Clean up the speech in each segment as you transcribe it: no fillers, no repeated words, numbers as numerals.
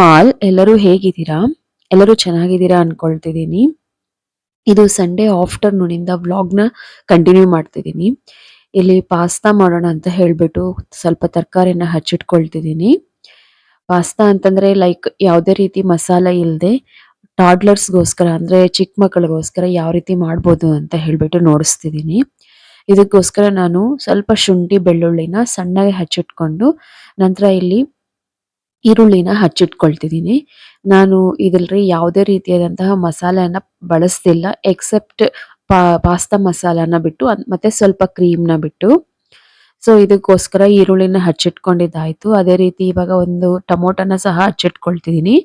All ಎಲ್ಲರೂ ಹೇಗಿದ್ದೀರಾ? ಎಲ್ಲರೂ ಚೆನ್ನಾಗಿದ್ದೀರಾ ಅನ್ಕೊಳ್ತಿದ್ದೀನಿ. ಇದು ಸಂಡೇ ಆಫ್ಟರ್‌ನೂನ್ ಇಂದ ವ್ಲಾಗ್‌ನ ಕಂಟಿನ್ಯೂ ಮಾಡ್ತಿದ್ದೀನಿ. ಇಲ್ಲಿ ಪಾಸ್ತಾ ಮಾಡೋಣ ಅಂತ ಹೇಳ್ಬಿಟ್ಟು ಸ್ವಲ್ಪ ತರಕಾರಿನ ಹಚ್ಚಿಟ್ಕೊಳ್ತಿದ್ದೀನಿ. ಪಾಸ್ತಾ ಅಂತಂದ್ರೆ ಲೈಕ್ ಯಾವುದೇ ರೀತಿ ಮಸಾಲೆ ಇಲ್ಲದೆ ಟಾಡ್ಲರ್ಸ್‌ಗೋಸ್ಕರ ಅಂದ್ರೆ ಚಿಕ್ಕ ಮಕ್ಕಳಿಗೋಸ್ಕರ ಯಾವ ರೀತಿ ಮಾಡ್ಬೋದು ಅಂತ ಹೇಳ್ಬಿಟ್ಟು ನೋಡಿಸ್ತಿದ್ದೀನಿ. ಇದಕ್ಕೋಸ್ಕರ ನಾನು ಸ್ವಲ್ಪ ಶುಂಠಿ, ಬೆಳ್ಳುಳ್ಳಿನ ಸಣ್ಣಗೆ ಹಚ್ಚಿಟ್ಕೊಂಡು ನಂತರ ಇಲ್ಲಿ ಈರುಳ್ಳಿನ ಹಚ್ಚಿಟ್ಕೊಳ್ತಿದ್ದೀನಿ. ನಾನು ಇದ್ರಲ್ಲಿ ಯಾವುದೇ ರೀತಿಯಾದಂತಹ ಮಸಾಲೆಯನ್ನ ಬಳಸ್ತಿಲ್ಲ ಎಕ್ಸೆಪ್ಟ್ ಪಾಸ್ತಾ ಮಸಾಲಾನ ಬಿಟ್ಟು ಮತ್ತೆ ಸ್ವಲ್ಪ ಕ್ರೀಮ್‌ನ ಬಿಟ್ಟು. ಸೊ ಇದಕ್ಕೋಸ್ಕರ ಈರುಳ್ಳಿನ ಹಚ್ಚಿಟ್ಕೊಂಡಿದ್ದಾಯ್ತು. ಅದೇ ರೀತಿ ಇವಾಗ ಒಂದು ಟೊಮೊಟೊನ ಸಹ ಹಚ್ಚಿಟ್ಕೊಳ್ತಿದ್ದೀನಿ.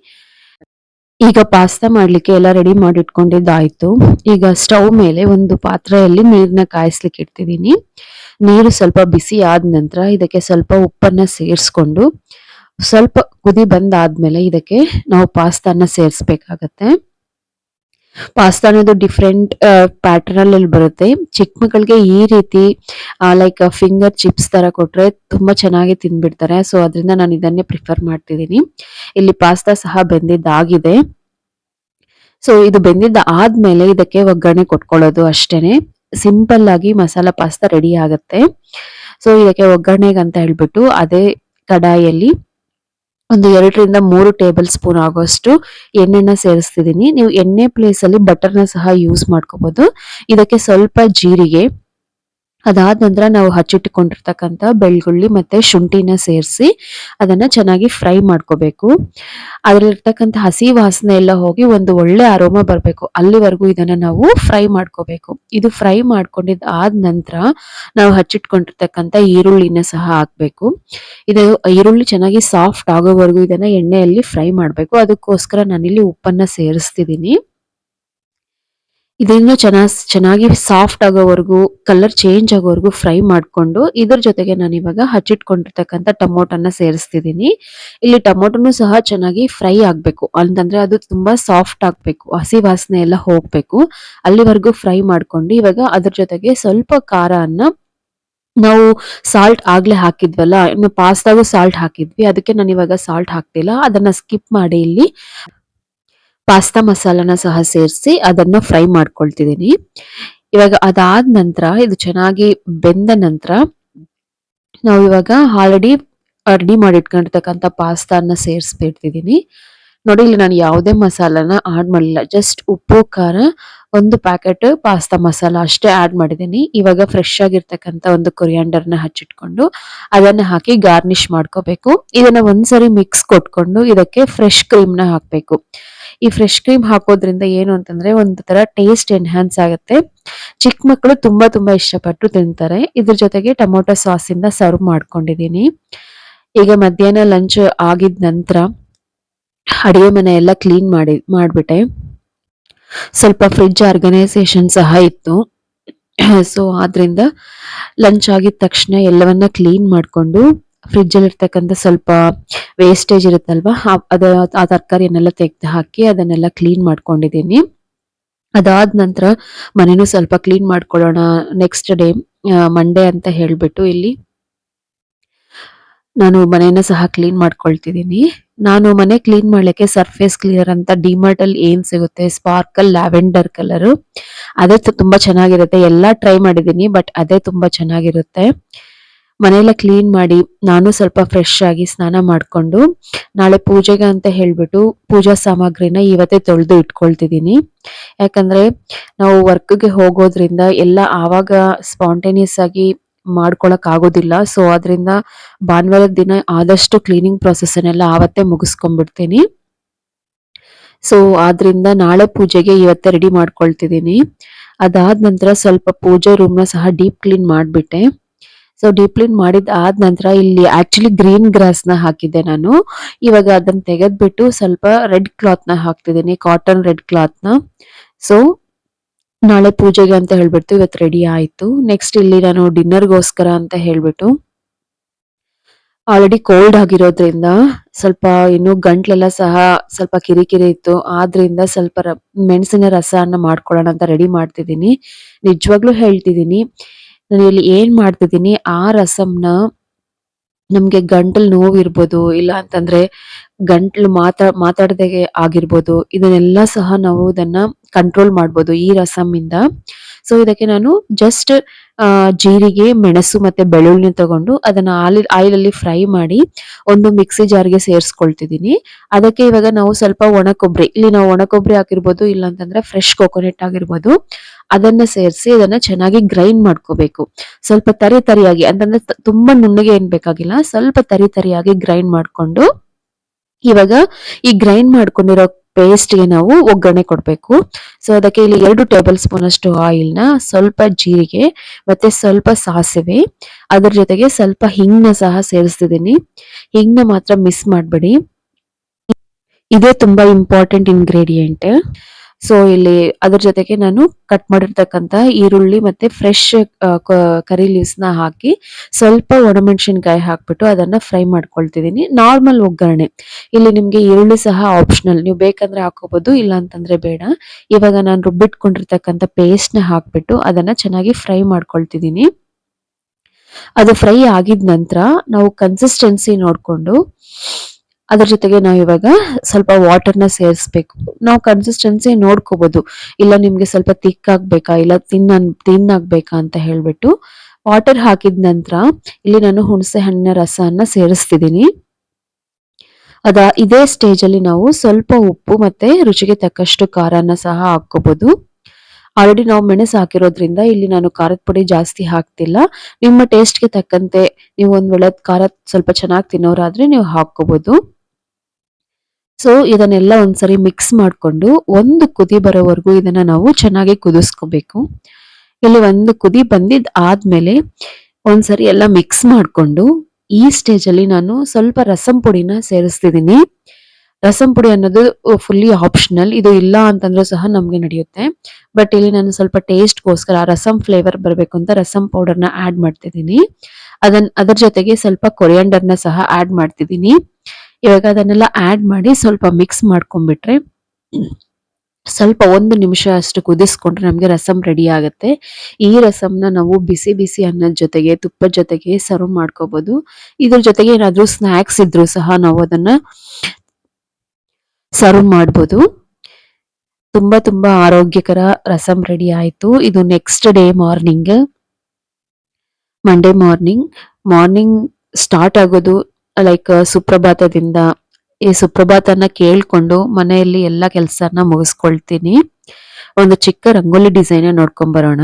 ಈಗ ಪಾಸ್ತಾ ಮಾಡ್ಲಿಕ್ಕೆ ಎಲ್ಲ ರೆಡಿ ಮಾಡಿ ಇಟ್ಕೊಂಡಿದ್ದಾಯ್ತು. ಈಗ ಸ್ಟವ್ ಮೇಲೆ ಒಂದು ಪಾತ್ರೆಯಲ್ಲಿ ನೀರನ್ನ ಕಾಯಿಸ್ಲಿಕ್ಕೆ ಇಡ್ತಿದ್ದೀನಿ. ನೀರು ಸ್ವಲ್ಪ ಬಿಸಿ ಆದ ನಂತರ ಇದಕ್ಕೆ ಸ್ವಲ್ಪ ಉಪ್ಪನ್ನ ಸೇರಿಸ್ಕೊಂಡು ಸ್ವಲ್ಪ ಕುದಿ ಬಂದಾದ್ಮೇಲೆ ಇದಕ್ಕೆ ನಾವು ಪಾಸ್ತಾನ ಸೇರಿಸ್ಬೇಕಾಗತ್ತೆ. ಪಾಸ್ತಾ ಅನ್ನೋದು ಡಿಫ್ರೆಂಟ್ ಪ್ಯಾಟರ್ನ್ ಅಲ್ಲಿ ಬರುತ್ತೆ. ಚಿಕ್ಕ ಮಕ್ಕಳಿಗೆ ಈ ರೀತಿ ಲೈಕ್ ಫಿಂಗರ್ ಚಿಪ್ಸ್ ತರ ಕೊಟ್ರೆ ತುಂಬಾ ಚೆನ್ನಾಗಿ ತಿಂದ್ಬಿಡ್ತಾರೆ. ಸೊ ಅದರಿಂದ ನಾನು ಇದನ್ನೇ ಪ್ರಿಫರ್ ಮಾಡ್ತಿದ್ದೀನಿ. ಇಲ್ಲಿ ಪಾಸ್ತಾ ಸಹ ಬೆಂದಿದ್ದಾಗಿದೆ. ಸೊ ಇದು ಬೆಂದಿದ್ದ ಆದ್ಮೇಲೆ ಇದಕ್ಕೆ ಒಗ್ಗರಣೆ ಕೊಟ್ಕೊಳ್ಳೋದು ಅಷ್ಟೇನೆ. ಸಿಂಪಲ್ ಆಗಿ ಮಸಾಲಾ ಪಾಸ್ತಾ ರೆಡಿ ಆಗುತ್ತೆ. ಸೊ ಇದಕ್ಕೆ ಒಗ್ಗರಣೆಗೆ ಅಂತ ಹೇಳ್ಬಿಟ್ಟು ಅದೇ ಕಡಾಯಿಯಲ್ಲಿ ಒಂದು 2ರಿಂದ 3 ಟೇಬಲ್ ಸ್ಪೂನ್ ಆಗೋಷ್ಟು ಎಣ್ಣೆನ ಸೇರಿಸ್ತಿದ್ದೀನಿ. ನೀವು ಎಣ್ಣೆ ಪ್ಲೇಸ್ ಅಲ್ಲಿ ಬಟರ್‌ನ ಸಹ ಯೂಸ್ ಮಾಡ್ಕೋಬಹುದು. ಇದಕ್ಕೆ ಸ್ವಲ್ಪ ಜೀರಿಗೆ, ಅದಾದ ನಂತರ ನಾವು ಹಚ್ಚಿಟ್ಟುಕೊಂಡಿರ್ತಕ್ಕಂಥ ಬೆಳ್ಳುಳ್ಳಿ ಮತ್ತೆ ಶುಂಠಿನ ಸೇರಿಸಿ ಅದನ್ನ ಚೆನ್ನಾಗಿ ಫ್ರೈ ಮಾಡ್ಕೋಬೇಕು. ಅದರಲ್ಲಿರ್ತಕ್ಕಂಥ ಹಸಿ ವಾಸನೆ ಎಲ್ಲ ಹೋಗಿ ಒಂದು ಒಳ್ಳೆ ಅರೋಮಾ ಬರಬೇಕು. ಅಲ್ಲಿವರೆಗೂ ಇದನ್ನ ನಾವು ಫ್ರೈ ಮಾಡ್ಕೋಬೇಕು. ಇದು ಫ್ರೈ ಮಾಡ್ಕೊಂಡಿದ್ದ ಆದ ನಂತರ ನಾವು ಹಚ್ಚಿಟ್ಕೊಂಡಿರ್ತಕ್ಕಂಥ ಈರುಳ್ಳಿನ ಸಹ ಹಾಕ್ಬೇಕು. ಇದು ಈರುಳ್ಳಿ ಚೆನ್ನಾಗಿ ಸಾಫ್ಟ್ ಆಗೋವರೆಗೂ ಇದನ್ನ ಎಣ್ಣೆಯಲ್ಲಿ ಫ್ರೈ ಮಾಡಬೇಕು. ಅದಕ್ಕೋಸ್ಕರ ನಾನಿಲ್ಲಿ ಉಪ್ಪನ್ನ ಸೇರಿಸ್ತಿದ್ದೀನಿ. ಇದನ್ನು ಚೆನ್ನಾಗಿ ಸಾಫ್ಟ್ ಆಗೋವರೆಗೂ ಕಲರ್ ಚೇಂಜ್ ಆಗೋವರೆಗೂ ಫ್ರೈ ಮಾಡ್ಕೊಂಡು ಇದ್ರ ಜೊತೆಗೆ ನಾನು ಇವಾಗ ಹಚ್ಚಿಟ್ಕೊಂಡಿರ್ತಕ್ಕಂಥ ಟೊಮೊಟೊನ ಸೇರಿಸ್ತಿದ್ದೀನಿ. ಇಲ್ಲಿ ಟೊಮೊಟೊನು ಸಹ ಚೆನ್ನಾಗಿ ಫ್ರೈ ಆಗ್ಬೇಕು. ಅಂತಂದ್ರೆ ಅದು ತುಂಬಾ ಸಾಫ್ಟ್ ಆಗ್ಬೇಕು. ಹಸಿ ವಾಸನೆ ಎಲ್ಲ ಹೋಗ್ಬೇಕು. ಅಲ್ಲಿವರೆಗೂ ಫ್ರೈ ಮಾಡ್ಕೊಂಡು ಇವಾಗ ಅದ್ರ ಜೊತೆಗೆ ಸ್ವಲ್ಪ ಖಾರವನ್ನ ನಾವು ಸಾಲ್ಟ್ ಆಗ್ಲೇ ಹಾಕಿದ್ವಲ್ಲ, ಇನ್ನು ಪಾಸ್ತಾಗೂ ಸಾಲ್ಟ್ ಹಾಕಿದ್ವಿ. ಅದಕ್ಕೆ ನಾನು ಇವಾಗ ಸಾಲ್ಟ್ ಹಾಕ್ತಿಲ್ಲ. ಅದನ್ನ ಸ್ಕಿಪ್ ಮಾಡಿ ಇಲ್ಲಿ ಪಾಸ್ತಾ ಮಸಾಲಾನ ಸಹ ಸೇರಿಸಿ ಅದನ್ನ ಫ್ರೈ ಮಾಡ್ಕೊಳ್ತಿದ್ದೀನಿ. ಇವಾಗ ಅದಾದ ನಂತರ ಇದು ಚೆನ್ನಾಗಿ ಬೆಂದ ನಂತರ ನಾವು ಇವಾಗ ಆಲ್ರೆಡಿ ರೆಡಿ ಮಾಡಿ ಇಟ್ಕೊಂಡಿರ್ತಕ್ಕಂಥ ಪಾಸ್ತಾನ ಸೇರಿಸ್ಬಿಡ್ತಿದ್ದೀನಿ. ನೋಡಿ ಇಲ್ಲಿ ನಾನು ಯಾವುದೇ ಮಸಾಲಾನ ಆಡ್ ಮಾಡಿಲ್ಲ. ಜಸ್ಟ್ ಉಪ್ಪು, ಖಾರ, ಒಂದು ಪ್ಯಾಕೆಟ್ ಪಾಸ್ತಾ ಮಸಾಲ ಅಷ್ಟೇ ಆಡ್ ಮಾಡಿದ್ದೀನಿ. ಇವಾಗ ಫ್ರೆಶ್ ಆಗಿರ್ತಕ್ಕಂಥ ಒಂದು ಕೊರಿಯಾಂಡರ್‌ನ ಹಚ್ಚಿಟ್ಕೊಂಡು ಅದನ್ನ ಹಾಕಿ ಗಾರ್ನಿಶ್ ಮಾಡ್ಕೋಬೇಕು. ಇದನ್ನ ಒಂದ್ಸರಿ ಮಿಕ್ಸ್ ಕೊಟ್ಕೊಂಡು ಇದಕ್ಕೆ ಫ್ರೆಶ್ ಕ್ರೀಮ್‌ನ ಹಾಕ್ಬೇಕು. ಈ ಫ್ರೆಶ್ ಕ್ರೀಮ್ ಹಾಕೋದ್ರಿಂದ ಏನು ಅಂತಂದ್ರೆ ಒಂದು ತರ ಟೇಸ್ಟ್ ಎನ್ಹಾನ್ಸ್ ಆಗುತ್ತೆ. ಚಿಕ್ಕ ಮಕ್ಕಳು ತುಂಬಾ ತುಂಬಾ ಇಷ್ಟಪಟ್ಟು ತಿಂತಾರೆ. ಇದ್ರ ಜೊತೆಗೆ ಟೊಮೊಟೊ ಸಾಸ್ ಇಂದ ಸರ್ವ್ ಮಾಡ್ಕೊಂಡಿದ್ದೀನಿ. ಈಗ ಮಧ್ಯಾಹ್ನ ಲಂಚ್ ಆಗಿದ ನಂತರ ಅಡಿಗೆ ಮನೆ ಎಲ್ಲ ಕ್ಲೀನ್ ಮಾಡ್ಬಿಟ್ಟೆ. ಸ್ವಲ್ಪ ಫ್ರಿಡ್ಜ್ ಆರ್ಗನೈಸೇಷನ್ ಸಹ ಇತ್ತು. ಸೊ ಆದ್ರಿಂದ ಲಂಚ್ ಆಗಿದ ತಕ್ಷಣ ಎಲ್ಲವನ್ನ ಕ್ಲೀನ್ ಮಾಡ್ಕೊಂಡು ಫ್ರಿಡ್ಜ್ ಅಲ್ಲಿ ಇರ್ತಕ್ಕಂಥ ಸ್ವಲ್ಪ ವೇಸ್ಟೇಜ್ ಇರುತ್ತಲ್ವಾ ಆ ತರಕಾರಿಯನ್ನೆಲ್ಲ ತೆಗೆದು ಹಾಕಿ ಅದನ್ನೆಲ್ಲ ಕ್ಲೀನ್ ಮಾಡ್ಕೊಂಡಿದ್ದೀನಿ. ಅದಾದ ನಂತರ ಮನೇನು ಸ್ವಲ್ಪ ಕ್ಲೀನ್ ಮಾಡ್ಕೊಳ್ಳೋಣ ನೆಕ್ಸ್ಟ್ ಡೇ ಮಂಡೇ ಅಂತ ಹೇಳ್ಬಿಟ್ಟು ಇಲ್ಲಿ ನಾನು ಮನೇನ ಸಹ ಕ್ಲೀನ್ ಮಾಡ್ಕೊಳ್ತಿದ್ದೀನಿ. ನಾನು ಮನೆ ಕ್ಲೀನ್ ಮಾಡ್ಲಿಕ್ಕೆ ಸರ್ಫೇಸ್ ಕ್ಲೀನರ್ ಅಂತ ಡಿಮಾರ್ಟ್ ಅಲ್ಲಿ ಏನ್ ಸಿಗುತ್ತೆ ಸ್ಪಾರ್ಕಲ್ ಲ್ಯಾವೆಂಡರ್ ಕಲರ್ ಅದೇ ತುಂಬಾ ಚೆನ್ನಾಗಿರುತ್ತೆ. ಎಲ್ಲಾ ಟ್ರೈ ಮಾಡಿದೀನಿ ಬಟ್ ಅದೇ ತುಂಬಾ ಚೆನ್ನಾಗಿರುತ್ತೆ. ಮನೆಯೆಲ್ಲ ಕ್ಲೀನ್ ಮಾಡಿ ನಾನು ಸ್ವಲ್ಪ ಫ್ರೆಶ್ ಆಗಿ ಸ್ನಾನ ಮಾಡ್ಕೊಂಡು ನಾಳೆ ಪೂಜೆಗೆ ಅಂತ ಹೇಳ್ಬಿಟ್ಟು ಪೂಜಾ ಸಾಮಗ್ರಿನ ಇವತ್ತೇ ತೊಳೆದು ಇಟ್ಕೊಳ್ತಿದ್ದೀನಿ. ಯಾಕಂದ್ರೆ ನಾವು ವರ್ಕ್‌ಗೆ ಹೋಗೋದ್ರಿಂದ ಎಲ್ಲ ಆವಾಗ ಸ್ಪಾಂಟೇನಿಯಸ್ ಆಗಿ ಮಾಡ್ಕೊಳಕ್ ಆಗೋದಿಲ್ಲ. ಸೊ ಅದರಿಂದ ಭಾನುವಾರದ ದಿನ ಆದಷ್ಟು ಕ್ಲೀನಿಂಗ್ ಪ್ರೊಸೆಸ್ ಅನ್ನೆಲ್ಲ ಆವತ್ತೇ ಮುಗಿಸ್ಕೊಂಡ್ಬಿಡ್ತೀನಿ. ಸೊ ಆದ್ರಿಂದ ನಾಳೆ ಪೂಜೆಗೆ ಇವತ್ತೇ ರೆಡಿ ಮಾಡ್ಕೊಳ್ತಿದ್ದೀನಿ. ಅದಾದ ನಂತರ ಸ್ವಲ್ಪ ಪೂಜೆ ರೂಮ್‌ನ ಸಹ ಡೀಪ್ ಕ್ಲೀನ್ ಮಾಡ್ಬಿಟ್ಟೆ. ಸೊ ಡೀಪ್ ಕ್ಲೀನ್ ಮಾಡಿದ ಆದ ನಂತರ ಇಲ್ಲಿ ಆಕ್ಚುಲಿ ಗ್ರೀನ್ ಗ್ರಾಸ್‌ನ ಹಾಕಿದ್ದೆ ನಾನು. ಇವಾಗ ಅದನ್ನ ತೆಗೆದ್ಬಿಟ್ಟು ಸ್ವಲ್ಪ ರೆಡ್ ಕ್ಲಾತ್‌ನ ಹಾಕ್ತಿದ್ದೀನಿ. Cotton red ಕ್ಲಾತ್‌ನ. ಸೊ ನಾಳೆ ಪೂಜೆಗೆ ಅಂತ ಹೇಳ್ಬಿಟ್ಟು ಇವತ್ತು ರೆಡಿ ಆಯ್ತು. ನೆಕ್ಸ್ಟ್ ಇಲ್ಲಿ ನಾನು ಡಿನ್ನರ್‌ಗೋಸ್ಕರ ಅಂತ ಹೇಳ್ಬಿಟ್ಟು ಆಲ್ರೆಡಿ ಕೋಲ್ಡ್ ಆಗಿರೋದ್ರಿಂದ ಸ್ವಲ್ಪ ಇನ್ನು ಗಂಟ್ಲೆಲ್ಲ ಸಹ ಸ್ವಲ್ಪ ಕಿರಿಕಿರಿ ಇತ್ತು. ಆದ್ರಿಂದ ಸ್ವಲ್ಪ ಮೆಣಸಿನ ರಸವನ್ನ ಮಾಡ್ಕೊಳ್ಳೋಣ ಅಂತ ರೆಡಿ ಮಾಡ್ತಿದ್ದೀನಿ. ನಿಜವಾಗ್ಲೂ ಹೇಳ್ತಿದ್ದೀನಿ. ನಾನು ಇಲ್ಲಿ ಏನ್ ಮಾಡ್ತಿದ್ದೀನಿ ಆ ರಸಂನ ನಮ್ಗೆ ಗಂಟಲ್ ನೋವಿರ್ಬೋದು ಇಲ್ಲ ಅಂತಂದ್ರೆ ಗಂಟ್ಲು ಮಾತಾಡದೆ ಆಗಿರ್ಬೋದು, ಇದನ್ನೆಲ್ಲ ಸಹ ನಾವು ಇದನ್ನ ಕಂಟ್ರೋಲ್ ಮಾಡ್ಬೋದು ಈ ರಸಮ್ಮಿಂದ. ಸೊ ಇದಕ್ಕೆ ನಾನು ಜಸ್ಟ್ ಜೀರಿಗೆ, ಮೆಣಸು ಮತ್ತೆ ಬೆಳ್ಳುಳ್ಳಿ ತಗೊಂಡು ಅದನ್ನ ಆಯಿಲ್ ಅಲ್ಲಿ ಫ್ರೈ ಮಾಡಿ ಒಂದು ಮಿಕ್ಸಿ ಜಾರ್ಗೆ ಸೇರಿಸ್ಕೊಳ್ತಿದ್ದೀನಿ. ಅದಕ್ಕೆ ಇವಾಗ ನಾವು ಸ್ವಲ್ಪ ಒಣ ಕೊಬ್ಬರಿ, ಇಲ್ಲಿ ನಾವು ಒಣ ಕೊಬ್ಬರಿ ಹಾಕಿರ್ಬೋದು, ಇಲ್ಲ ಅಂತಂದ್ರೆ ಫ್ರೆಶ್ ಕೋಕೋನಟ್ ಆಗಿರ್ಬೋದು, ಅದನ್ನ ಸೇರಿಸಿ ಅದನ್ನ ಚೆನ್ನಾಗಿ ಗ್ರೈಂಡ್ ಮಾಡ್ಕೋಬೇಕು. ಸ್ವಲ್ಪ ತರಿ ತರಿಯಾಗಿ, ಅಂತಂದ್ರೆ ತುಂಬಾ ನುಣ್ಣಗೆ ಏನ್ ಬೇಕಾಗಿಲ್ಲ, ಸ್ವಲ್ಪ ತರಿ ತರಿಯಾಗಿ ಗ್ರೈಂಡ್ ಮಾಡ್ಕೊಂಡು ಇವಾಗ ಈ ಗ್ರೈಂಡ್ ಮಾಡ್ಕೊಂಡಿರೋ ಪೇಸ್ಟ್ಗೆ ನಾವು ಒಗ್ಗರಣೆ ಕೊಡ್ಬೇಕು. ಸೊ ಅದಕ್ಕೆ ಇಲ್ಲಿ 2 ಟೇಬಲ್ ಸ್ಪೂನ್ ಅಷ್ಟು ಆಯಿಲ್ನ, ಸ್ವಲ್ಪ ಜೀರಿಗೆ ಮತ್ತೆ ಸ್ವಲ್ಪ ಸಾಸಿವೆ, ಅದ್ರ ಜೊತೆಗೆ ಸ್ವಲ್ಪ ಹಿಂಗ್ನ ಸಹ ಸೇರಿಸ್ತಿದ್ದೀನಿ. ಹಿಂಗ್ನ ಮಾತ್ರ ಮಿಸ್ ಮಾಡ್ಬೇಡಿ, ಇದೇ ತುಂಬಾ ಇಂಪಾರ್ಟೆಂಟ್ ಇಂಗ್ರೀಡಿಯೆಂಟ್. ಸೊ ಇಲ್ಲಿ ಅದ್ರ ಜೊತೆಗೆ ನಾನು ಕಟ್ ಮಾಡಿರ್ತಕ್ಕಂತ ಈರುಳ್ಳಿ ಮತ್ತೆ ಫ್ರೆಶ್ ಕರಿ ಲೀವ್ಸ್ ನ ಹಾಕಿ ಸ್ವಲ್ಪ ಒಣಮೆಣಸಿನ್ಕಾಯಿ ಹಾಕ್ಬಿಟ್ಟು ಅದನ್ನ ಫ್ರೈ ಮಾಡ್ಕೊಳ್ತಿದ್ದೀನಿ. ನಾರ್ಮಲ್ ಒಗ್ಗರಣೆ. ಇಲ್ಲಿ ನಿಮ್ಗೆ ಈರುಳ್ಳಿ ಸಹ ಆಪ್ಷನಲ್, ನೀವು ಬೇಕಂದ್ರೆ ಹಾಕೋಬಹುದು, ಇಲ್ಲ ಅಂತಂದ್ರೆ ಬೇಡ. ಇವಾಗ ನಾನು ರುಬ್ಬಿಟ್ಕೊಂಡಿರ್ತಕ್ಕಂಥ ಪೇಸ್ಟ್ ನ ಹಾಕ್ಬಿಟ್ಟು ಅದನ್ನ ಚೆನ್ನಾಗಿ ಫ್ರೈ ಮಾಡ್ಕೊಳ್ತಿದ್ದೀನಿ. ಅದು ಫ್ರೈ ಆಗಿದ ನಂತರ ನಾವು ಕನ್ಸಿಸ್ಟೆನ್ಸಿ ನೋಡ್ಕೊಂಡು ಅದ್ರ ಜೊತೆಗೆ ನಾವು ಇವಾಗ ಸ್ವಲ್ಪ ವಾಟರ್ನ ಸೇರಿಸ್ಬೇಕು. ನಾವು ಕನ್ಸಿಸ್ಟೆನ್ಸಿ ನೋಡ್ಕೋಬಹುದು, ಇಲ್ಲ ನಿಮ್ಗೆ ಸ್ವಲ್ಪ ತಿಕ್ ಆಗ್ಬೇಕಾ, ಇಲ್ಲ ತಿನ್ನಾಗ್ಬೇಕಾ ಅಂತ ಹೇಳ್ಬಿಟ್ಟು ವಾಟರ್ ಹಾಕಿದ ನಂತರ ಇಲ್ಲಿ ನಾನು ಹುಣಸೆ ಹಣ್ಣಿನ ರಸನ ಸೇರಿಸ್ತಿದ್ದೀನಿ. ಇದೇ ಸ್ಟೇಜ್ ಅಲ್ಲಿ ನಾವು ಸ್ವಲ್ಪ ಉಪ್ಪು ಮತ್ತೆ ರುಚಿಗೆ ತಕ್ಕಷ್ಟು ಖಾರನ ಸಹ ಹಾಕೋಬಹುದು. ಆಲ್ರೆಡಿ ನಾವು ಮೆಣಸು ಹಾಕಿರೋದ್ರಿಂದ ಇಲ್ಲಿ ನಾನು ಖಾರದ ಪುಡಿ ಜಾಸ್ತಿ ಹಾಕ್ತಿಲ್ಲ. ನಿಮ್ಮ ಟೇಸ್ಟ್ಗೆ ತಕ್ಕಂತೆ ನೀವು ಒಂದ್ ವೇಳೆ ಖಾರ ಸ್ವಲ್ಪ ಚೆನ್ನಾಗಿ ತಿನ್ನೋರಾದ್ರೆ ನೀವು ಹಾಕೋಬಹುದು. ಸೊ ಇದನ್ನೆಲ್ಲ ಒಂದ್ಸರಿ ಮಿಕ್ಸ್ ಮಾಡ್ಕೊಂಡು ಒಂದು ಕುದಿ ಬರೋವರೆಗೂ ಇದನ್ನ ನಾವು ಚೆನ್ನಾಗಿ ಕುದಿಸ್ಕೋಬೇಕು. ಇಲ್ಲಿ ಒಂದು ಕುದಿ ಬಂದಿದ್ ಆದ್ಮೇಲೆ ಒಂದ್ಸರಿ ಎಲ್ಲ ಮಿಕ್ಸ್ ಮಾಡ್ಕೊಂಡು ಈ ಸ್ಟೇಜ್ ಅಲ್ಲಿ ನಾನು ಸ್ವಲ್ಪ ರಸಂ ಪುಡಿನ ಸೇರಿಸ್ತಿದ್ದೀನಿ. ರಸಂ ಪುಡಿ ಅನ್ನೋದು ಫುಲ್ಲಿ ಆಪ್ಷನಲ್, ಇದು ಇಲ್ಲ ಅಂತಂದ್ರೂ ಸಹ ನಮ್ಗೆ ನಡೆಯುತ್ತೆ. ಬಟ್ ಇಲ್ಲಿ ನಾನು ಸ್ವಲ್ಪ ಟೇಸ್ಟ್ಗೋಸ್ಕರ ರಸಂ ಫ್ಲೇವರ್ ಬರಬೇಕು ಅಂತ ರಸಂ ಪೌಡರ್ನ ಆಡ್ ಮಾಡ್ತಿದ್ದೀನಿ. ಅದ್ರ ಜೊತೆಗೆ ಸ್ವಲ್ಪ ಕೊರಿಯಾಂಡರ್ನ ಸಹ ಆಡ್ ಮಾಡ್ತಿದ್ದೀನಿ. ಇವಾಗ ಅದನ್ನೆಲ್ಲ ಆಡ್ ಮಾಡಿ ಸ್ವಲ್ಪ ಮಿಕ್ಸ್ ಮಾಡ್ಕೊಂಡ್ಬಿಟ್ರೆ ಸ್ವಲ್ಪ 1 ನಿಮಿಷ ಅಷ್ಟು ಕುದಿಸ್ಕೊಂಡ್ರೆ ನಮ್ಗೆ ರಸಂ ರೆಡಿ ಆಗುತ್ತೆ. ಈ ರಸಂನ ನಾವು ಬಿಸಿ ಬಿಸಿ ಅನ್ನದ ಜೊತೆಗೆ, ತುಪ್ಪದ ಜೊತೆಗೆ ಸರ್ವ್ ಮಾಡ್ಕೋಬಹುದು. ಇದ್ರ ಜೊತೆಗೆ ಏನಾದ್ರೂ ಸ್ನಾಕ್ಸ್ ಇದ್ರೂ ಸಹ ನಾವು ಅದನ್ನ ಸರ್ವ್ ಮಾಡ್ಬೋದು. ತುಂಬಾ ತುಂಬಾ ಆರೋಗ್ಯಕರ ರಸಂ ರೆಡಿ ಆಯ್ತು. ಇದು next day morning, Monday morning start ಆಗೋದು ಲೈಕ್ ಸುಪ್ರಭಾತದಿಂದ. ಈ ಸುಪ್ರಭಾತನ ಕೇಳ್ಕೊಂಡು ಮನೆಯಲ್ಲಿ ಎಲ್ಲಾ ಕೆಲ್ಸನ ಮುಗಿಸ್ಕೊಳ್ತೀನಿ. ಒಂದು ಚಿಕ್ಕ ರಂಗೋಲಿ ಡಿಸೈನ್ ನೋಡ್ಕೊಂಡ್ ಬರೋಣ.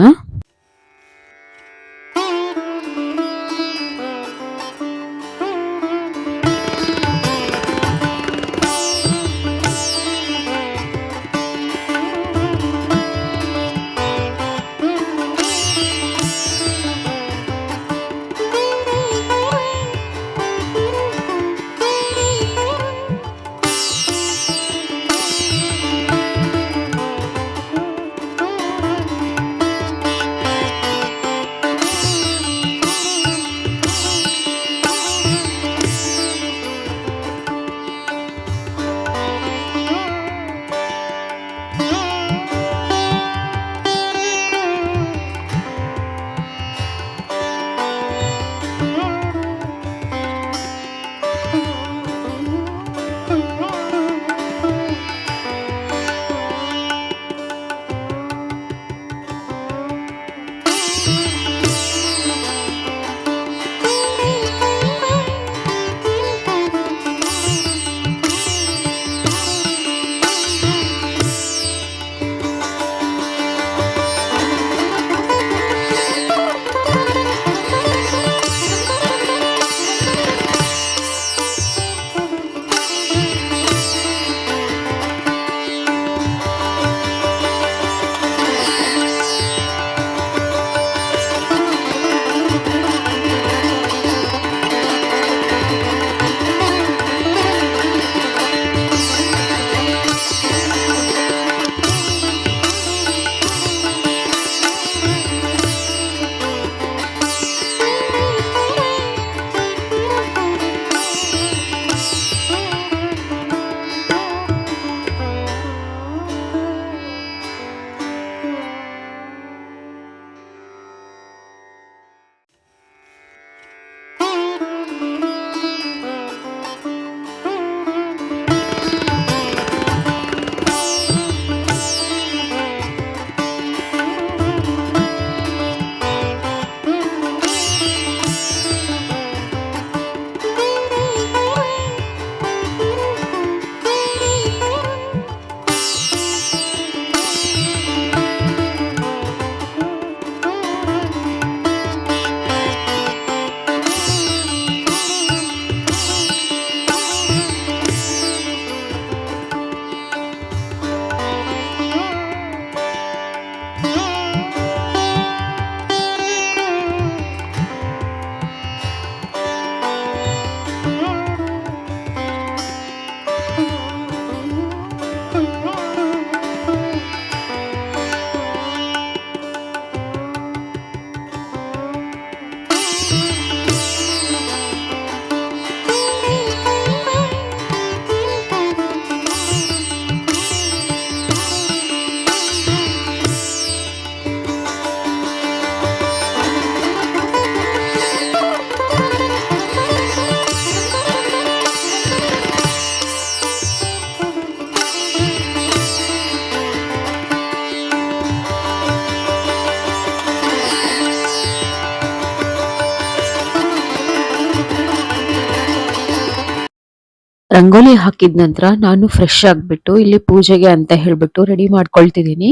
ರಂಗೋಲಿ ಹಾಕಿದ ನಂತರ ನಾನು ಫ್ರೆಶ್ ಆಗ್ಬಿಟ್ಟು ಇಲ್ಲಿ ಪೂಜೆಗೆ ಅಂತ ಹೇಳ್ಬಿಟ್ಟು ರೆಡಿ ಮಾಡ್ಕೊಳ್ತಿದ್ದೀನಿ.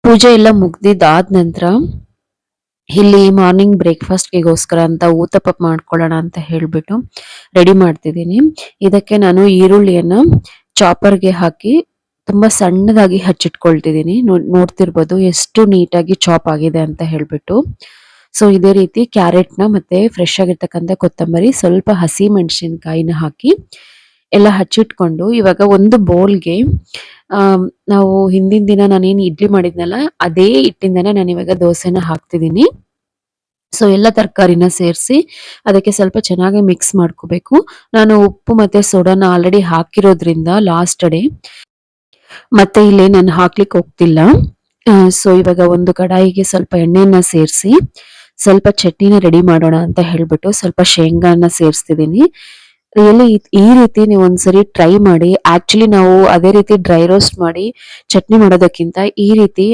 ಪೂಜೆ ಎಲ್ಲ ಮುಗ್ದಿದ್ದಾದ ನಂತರ ಇಲ್ಲಿ ಮಾರ್ನಿಂಗ್ ಬ್ರೇಕ್ಫಾಸ್ಟ್ಗೆಗೋಸ್ಕರ ಅಂತ ಊತಪ್ಪ ಮಾಡ್ಕೊಳ್ಳೋಣ ಅಂತ ಹೇಳ್ಬಿಟ್ಟು ರೆಡಿ ಮಾಡ್ತಿದ್ದೀನಿ. ಇದಕ್ಕೆ ನಾನು ಈರುಳ್ಳಿಯನ್ನ ಚಾಪರ್ಗೆ ಹಾಕಿ ತುಂಬಾ ಸಣ್ಣದಾಗಿ ಹಚ್ಚಿಟ್ಕೊಳ್ತಿದ್ದೀನಿ. ನೋಡ್ತಿರ್ಬೋದು ಎಷ್ಟು ನೀಟಾಗಿ ಚಾಪ್ ಆಗಿದೆ ಅಂತ ಹೇಳ್ಬಿಟ್ಟು. ಸೊ ಇದೇ ರೀತಿ ಕ್ಯಾರೆಟ್ನ ಮತ್ತೆ ಫ್ರೆಶ್ ಆಗಿರ್ತಕ್ಕಂಥ ಕೊತ್ತಂಬರಿ, ಸ್ವಲ್ಪ ಹಸಿ ಮೆಣಸಿನಕಾಯಿನ ಹಾಕಿ ಎಲ್ಲ ಹಚ್ಚಿಟ್ಕೊಂಡು ಇವಾಗ ಒಂದು ಬೌಲ್ಗೆ ನಾವು ಹಿಂದಿನ ದಿನ ನಾನೇನು ಇಡ್ಲಿ ಮಾಡಿದ್ನಲ್ಲ ಅದೇ ಹಿಟ್ಟಿಂದನೇ ನಾನು ಇವಾಗ ದೋಸೆನ ಹಾಕ್ತಿದ್ದೀನಿ. ಸೊ ಎಲ್ಲ ತರಕಾರಿನ ಸೇರಿಸಿ ಅದಕ್ಕೆ ಸ್ವಲ್ಪ ಚೆನ್ನಾಗಿ ಮಿಕ್ಸ್ ಮಾಡ್ಕೋಬೇಕು. ನಾನು ಉಪ್ಪು ಮತ್ತೆ ಸೋಡಾನ ಆಲ್ರೆಡಿ ಹಾಕಿರೋದ್ರಿಂದ ಲಾಸ್ಟ್ ಡೇ ಮತ್ತೆ ಇಲ್ಲಿ ನಾನು ಹಾಕ್ಲಿಕ್ಕೆ ಹೋಗ್ತಿಲ್ಲ. ಸೊ ಇವಾಗ ಒಂದು ಕಡಾಯಿಗೆ ಸ್ವಲ್ಪ ಎಣ್ಣೆನ ಸೇರಿಸಿ ಸ್ವಲ್ಪ ಚಟ್ನಿನ ರೆಡಿ ಮಾಡೋಣ ಅಂತ ಹೇಳ್ಬಿಟ್ಟು ಸ್ವಲ್ಪ ಶೇಂಗಾನ ಸೇರಿಸ್ತಿದ್ದೀನಿ. ರಿಯಲಿ ಈ ರೀತಿ ನೀವು ಒಂದ್ಸರಿ ಟ್ರೈ ಮಾಡಿ. ಆಕ್ಚುಲಿ ನಾವು ಅದೇ ರೀತಿ ಡ್ರೈ ರೋಸ್ಟ್ ಮಾಡಿ ಚಟ್ನಿ ಮಾಡೋದಕ್ಕಿಂತ ಈ ರೀತಿ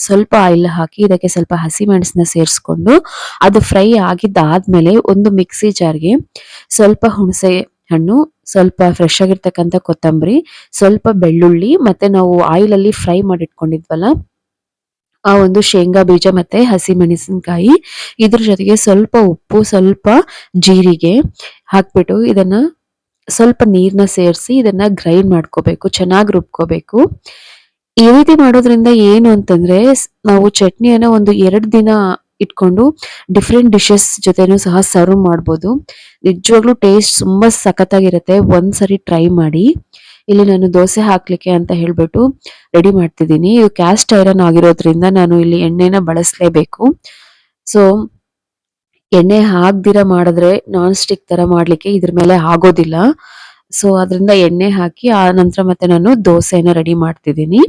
ಸ್ವಲ್ಪ ಆಯಿಲ್ ಹಾಕಿ ಇದಕ್ಕೆ ಸ್ವಲ್ಪ ಹಸಿ ಮೆಣಸನ್ನ ಸೇರಿಸ್ಕೊಂಡು ಅದು ಫ್ರೈ ಆಗಿದ್ದಾದ್ಮೇಲೆ ಒಂದು ಮಿಕ್ಸಿ ಜಾರ್ಗೆ ಸ್ವಲ್ಪ ಹುಣಸೆ ಹಣ್ಣು, ಸ್ವಲ್ಪ ಫ್ರೆಶ್ ಆಗಿರ್ತಕ್ಕಂಥ ಕೊತ್ತಂಬರಿ, ಸ್ವಲ್ಪ ಬೆಳ್ಳುಳ್ಳಿ ಮತ್ತೆ ನಾವು ಆಯಿಲ್ ಅಲ್ಲಿ ಫ್ರೈ ಮಾಡಿಟ್ಕೊಂಡಿದ್ವಲ್ಲ ಆ ಒಂದು ಶೇಂಗಾ ಬೀಜ ಮತ್ತೆ ಹಸಿ ಮೆಣಸಿನಕಾಯಿ, ಇದ್ರ ಜೊತೆಗೆ ಸ್ವಲ್ಪ ಉಪ್ಪು, ಸ್ವಲ್ಪ ಜೀರಿಗೆ ಹಾಕ್ಬಿಟ್ಟು ಇದನ್ನ ಸ್ವಲ್ಪ ನೀರ್ನ ಸೇರಿಸಿ ಇದನ್ನ ಗ್ರೈಂಡ್ ಮಾಡ್ಕೋಬೇಕು, ಚೆನ್ನಾಗಿ ರುಬ್ಕೋಬೇಕು. ಈ ರೀತಿ ಮಾಡೋದ್ರಿಂದ ಏನು ಅಂತಂದ್ರೆ ನಾವು ಚಟ್ನಿಯನ್ನ ಒಂದು 2 ದಿನ ಇಟ್ಕೊಂಡು ಡಿಫ್ರೆಂಟ್ ಡಿಶಸ್ ಜೊತೆನೂ ಸಹ ಸರ್ವ್ ಮಾಡ್ಬೋದು. ನಿಜವಾಗ್ಲೂ ಟೇಸ್ಟ್ ತುಂಬಾ ಸಖತ್ತಾಗಿರುತ್ತೆ. ಒಂದ್ಸರಿ ಟ್ರೈ ಮಾಡಿ. ಇಲ್ಲಿ ನಾನು ದೋಸೆ ಹಾಕ್ಲಿಕ್ಕೆ ಅಂತ ಹೇಳ್ಬಿಟ್ಟು ರೆಡಿ ಮಾಡ್ತಿದ್ದೀನಿ. ಇದು ಕ್ಯಾಸ್ಟ್ ಐರನ್ ಆಗಿರೋದ್ರಿಂದ ನಾನು ಇಲ್ಲಿ ಎಣ್ಣೆನ ಬಳಸಲೇಬೇಕು. ಸೊ ಎಣ್ಣೆ ಹಾಕ್ದಿರ ಮಾಡಿದ್ರೆ ನಾನ್ ಸ್ಟಿಕ್ ತರ ಮಾಡ್ಲಿಕ್ಕೆ ಇದ್ರ ಮೇಲೆ ಆಗೋದಿಲ್ಲ. ಸೊ ಅದರಿಂದ ಎಣ್ಣೆ ಹಾಕಿ ಆ ನಂತರ ಮತ್ತೆ ನಾನು ದೋಸೆನ ರೆಡಿ ಮಾಡ್ತಿದ್ದೀನಿ.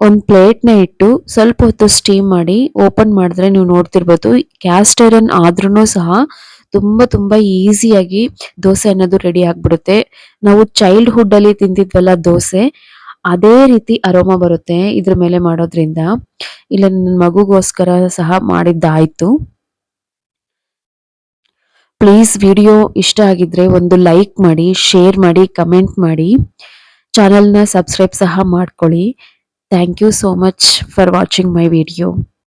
ಒಂದ್ ಪ್ಲೇಟ್ನ ಇಟ್ಟು ಸ್ವಲ್ಪ ಹೊತ್ತು ಸ್ಟೀಮ್ ಮಾಡಿ ಓಪನ್ ಮಾಡಿದ್ರೆ ನೀವು ನೋಡ್ತಿರ್ಬೋದು ಕ್ಯಾಸ್ಟ್ ಐರನ್ ಆದ್ರೂ ಸಹ ತುಂಬಾ ತುಂಬಾ ಈಸಿಯಾಗಿ ದೋಸೆ ಅನ್ನೋದು ರೆಡಿ ಆಗ್ಬಿಡುತ್ತೆ. ನಾವು ಚೈಲ್ಡ್ಹುಡ್ ಅಲ್ಲಿ ತಿಂತಿದ್ವಲ್ಲ ದೋಸೆ, ಅದೇ ರೀತಿ ಅರೋಮಾ ಬರುತ್ತೆ ಇದ್ರ ಮೇಲೆ ಮಾಡೋದ್ರಿಂದ. ಇಲ್ಲ ನನ್ನ ಮಗುಗೋಸ್ಕರ ಸಹ ಮಾಡಿದ್ದಾಯ್ತು. ಪ್ಲೀಸ್ ವಿಡಿಯೋ ಇಷ್ಟ ಆಗಿದ್ರೆ ಒಂದು ಲೈಕ್ ಮಾಡಿ, ಶೇರ್ ಮಾಡಿ, ಕಮೆಂಟ್ ಮಾಡಿ, ಚಾನಲ್ನ ಸಬ್ಸ್ಕ್ರೈಬ್ ಸಹ ಮಾಡ್ಕೊಳ್ಳಿ. Thank you so much for watching my video.